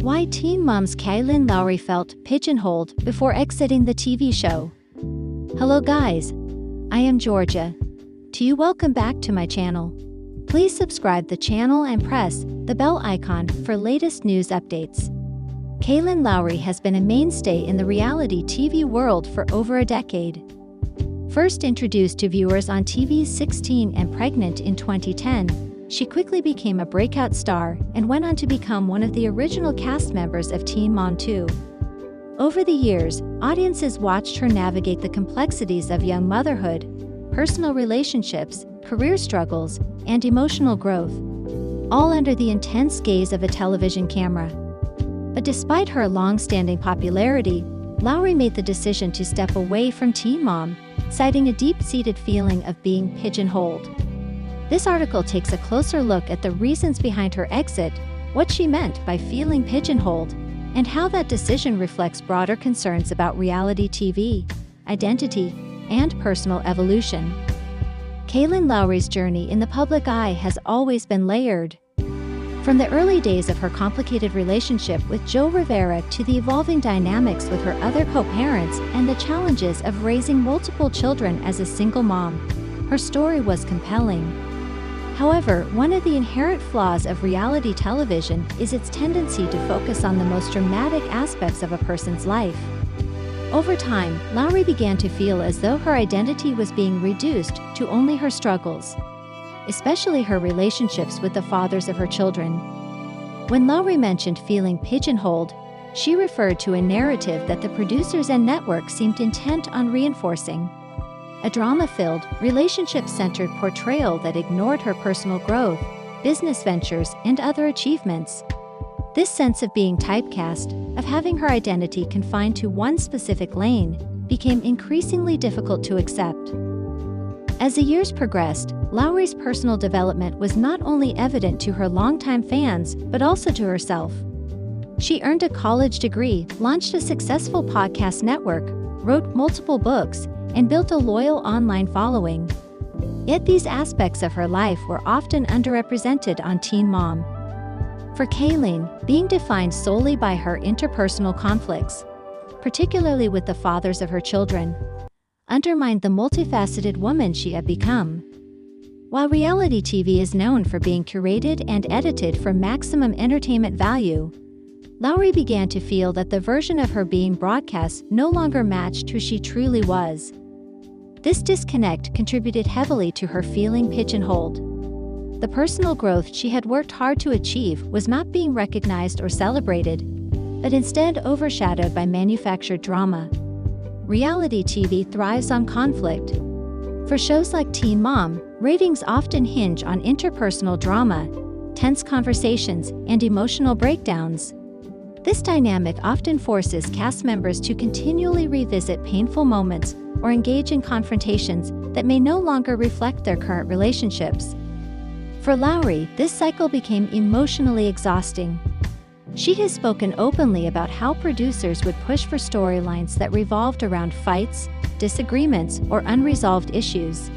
Why Teen Mom's Kailyn Lowry felt pigeonholed before exiting the TV show. Hello guys, I am Georgia. Welcome back to my channel. Please subscribe the channel and press the bell icon for latest news updates. Kailyn Lowry has been a mainstay in the reality TV world for over a decade. First introduced to viewers on TV's 16 and Pregnant in 2010, she quickly became a breakout star and went on to become one of the original cast members of Teen Mom 2. Over the years, audiences watched her navigate the complexities of young motherhood, personal relationships, career struggles, and emotional growth, all under the intense gaze of a television camera. But despite her long-standing popularity, Lowry made the decision to step away from Teen Mom, citing a deep-seated feeling of being pigeonholed. This article takes a closer look at the reasons behind her exit, what she meant by feeling pigeonholed, and how that decision reflects broader concerns about reality TV, identity, and personal evolution. Kailyn Lowry's journey in the public eye has always been layered. From the early days of her complicated relationship with Joe Rivera to the evolving dynamics with her other co-parents and the challenges of raising multiple children as a single mom, her story was compelling. However, one of the inherent flaws of reality television is its tendency to focus on the most dramatic aspects of a person's life. Over time, Lowry began to feel as though her identity was being reduced to only her struggles, especially her relationships with the fathers of her children. When Lowry mentioned feeling pigeonholed, she referred to a narrative that the producers and network seemed intent on reinforcing. A drama-filled, relationship-centered portrayal that ignored her personal growth, business ventures, and other achievements. This sense of being typecast, of having her identity confined to one specific lane, became increasingly difficult to accept. As the years progressed, Lowry's personal development was not only evident to her longtime fans, but also to herself. She earned a college degree, launched a successful podcast network, wrote multiple books, and built a loyal online following. Yet these aspects of her life were often underrepresented on Teen Mom. For Kailyn, being defined solely by her interpersonal conflicts, particularly with the fathers of her children, undermined the multifaceted woman she had become. While reality TV is known for being curated and edited for maximum entertainment value, Lowry began to feel that the version of her being broadcast no longer matched who she truly was. This disconnect contributed heavily to her feeling pigeonholed. The personal growth she had worked hard to achieve was not being recognized or celebrated, but instead overshadowed by manufactured drama. Reality TV thrives on conflict. For shows like Teen Mom, ratings often hinge on interpersonal drama, tense conversations, and emotional breakdowns. This dynamic often forces cast members to continually revisit painful moments or engage in confrontations that may no longer reflect their current relationships. For Lowry, this cycle became emotionally exhausting. She has spoken openly about how producers would push for storylines that revolved around fights, disagreements, or unresolved issues.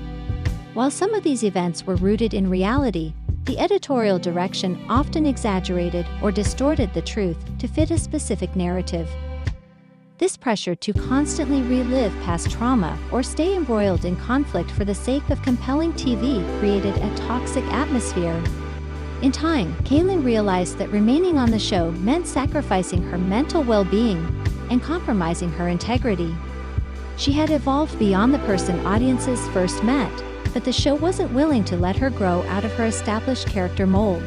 While some of these events were rooted in reality, the editorial direction often exaggerated or distorted the truth to fit a specific narrative. This pressure to constantly relive past trauma or stay embroiled in conflict for the sake of compelling TV created a toxic atmosphere. In time, Kailyn realized that remaining on the show meant sacrificing her mental well-being and compromising her integrity. She had evolved beyond the person audiences first met, but the show wasn't willing to let her grow out of her established character mold.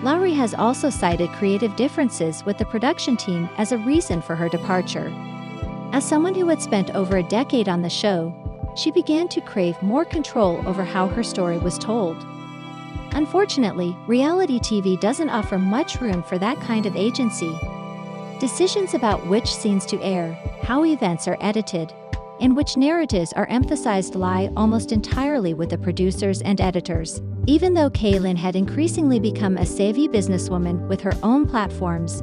Lowry has also cited creative differences with the production team as a reason for her departure. As someone who had spent over a decade on the show, she began to crave more control over how her story was told. Unfortunately, reality TV doesn't offer much room for that kind of agency. Decisions about which scenes to air, how events are edited, and which narratives are emphasized lie almost entirely with the producers and editors. Even though Kailyn had increasingly become a savvy businesswoman with her own platforms,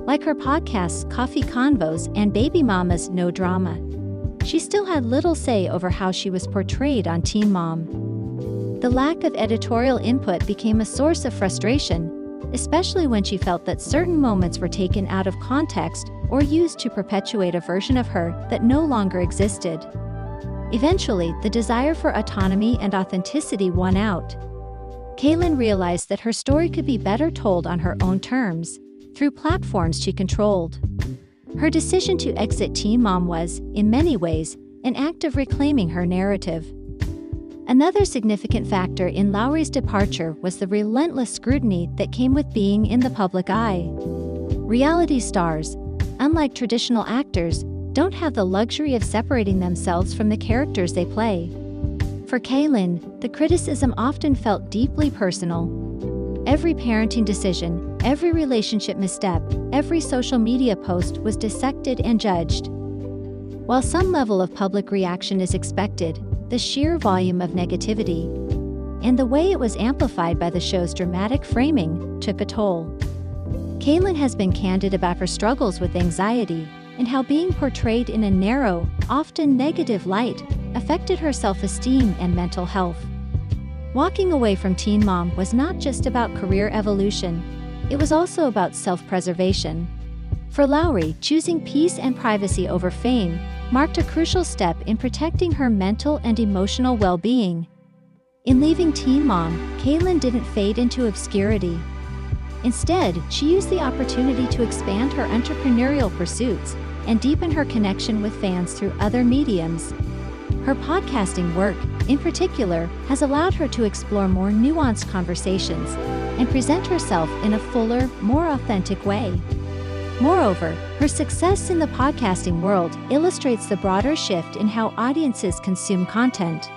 like her podcasts Coffee Convos and Baby Mama's No Drama, she still had little say over how she was portrayed on Teen Mom. The lack of editorial input became a source of frustration, especially when she felt that certain moments were taken out of context or used to perpetuate a version of her that no longer existed. Eventually, the desire for autonomy and authenticity won out. Kailyn realized that her story could be better told on her own terms, through platforms she controlled. Her decision to exit Teen Mom was, in many ways, an act of reclaiming her narrative. Another significant factor in Lowry's departure was the relentless scrutiny that came with being in the public eye. Reality stars, unlike traditional actors, don't have the luxury of separating themselves from the characters they play. For Kailyn, the criticism often felt deeply personal. Every parenting decision, every relationship misstep, every social media post was dissected and judged. While some level of public reaction is expected, the sheer volume of negativity and the way it was amplified by the show's dramatic framing took a toll. Kailyn has been candid about her struggles with anxiety and how being portrayed in a narrow, often negative light affected her self-esteem and mental health. Walking away from Teen Mom was not just about career evolution, it was also about self-preservation. For Lowry, choosing peace and privacy over fame marked a crucial step in protecting her mental and emotional well-being. In leaving Teen Mom, Kailyn didn't fade into obscurity. Instead, she used the opportunity to expand her entrepreneurial pursuits and deepen her connection with fans through other mediums. Her podcasting work, in particular, has allowed her to explore more nuanced conversations and present herself in a fuller, more authentic way. Moreover, her success in the podcasting world illustrates the broader shift in how audiences consume content.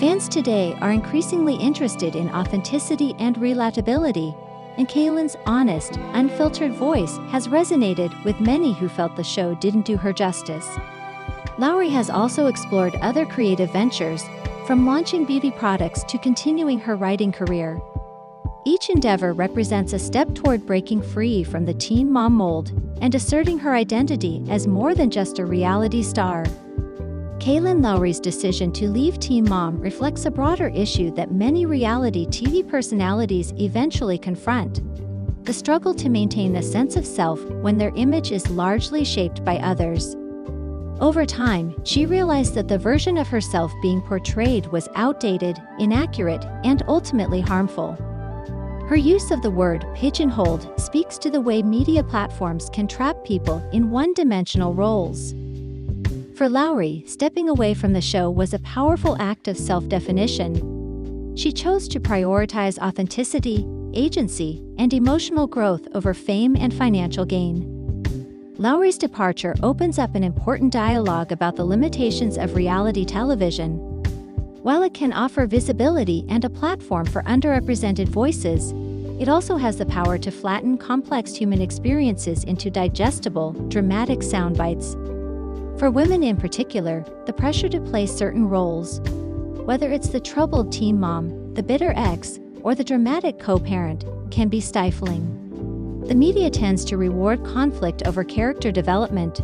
Fans today are increasingly interested in authenticity and relatability, and Kailyn's honest, unfiltered voice has resonated with many who felt the show didn't do her justice. Lowry has also explored other creative ventures, from launching beauty products to continuing her writing career. Each endeavor represents a step toward breaking free from the Teen Mom mold and asserting her identity as more than just a reality star. Kailyn Lowry's decision to leave Teen Mom reflects a broader issue that many reality TV personalities eventually confront: the struggle to maintain a sense of self when their image is largely shaped by others. Over time, she realized that the version of herself being portrayed was outdated, inaccurate, and ultimately harmful. Her use of the word pigeonholed speaks to the way media platforms can trap people in one-dimensional roles. For Lowry, stepping away from the show was a powerful act of self-definition. She chose to prioritize authenticity, agency, and emotional growth over fame and financial gain. Lowry's departure opens up an important dialogue about the limitations of reality television. While it can offer visibility and a platform for underrepresented voices, it also has the power to flatten complex human experiences into digestible, dramatic sound bites. For women in particular, the pressure to play certain roles, whether it's the troubled teen mom, the bitter ex, or the dramatic co-parent, can be stifling. The media tends to reward conflict over character development.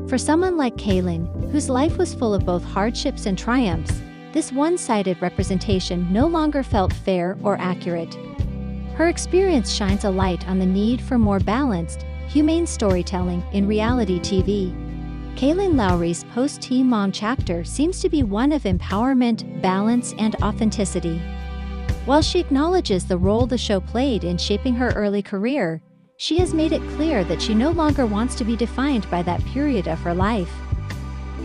For someone like Kailyn, whose life was full of both hardships and triumphs, this one-sided representation no longer felt fair or accurate. Her experience shines a light on the need for more balanced, humane storytelling in reality TV. Kailyn Lowry's post-Teen Mom chapter seems to be one of empowerment, balance, and authenticity. While she acknowledges the role the show played in shaping her early career, she has made it clear that she no longer wants to be defined by that period of her life.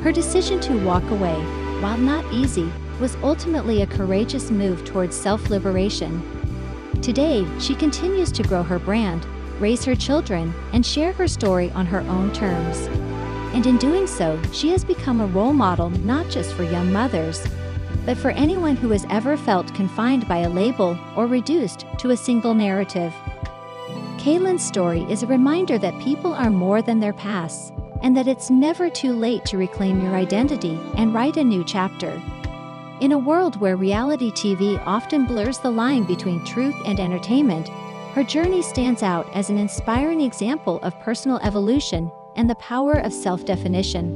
Her decision to walk away, while not easy, was ultimately a courageous move towards self-liberation. Today, she continues to grow her brand, raise her children, and share her story on her own terms. And in doing so, she has become a role model not just for young mothers, but for anyone who has ever felt confined by a label or reduced to a single narrative. Kailyn's story is a reminder that people are more than their pasts, and that it's never too late to reclaim your identity and write a new chapter. In a world where reality TV often blurs the line between truth and entertainment, her journey stands out as an inspiring example of personal evolution and the power of self-definition.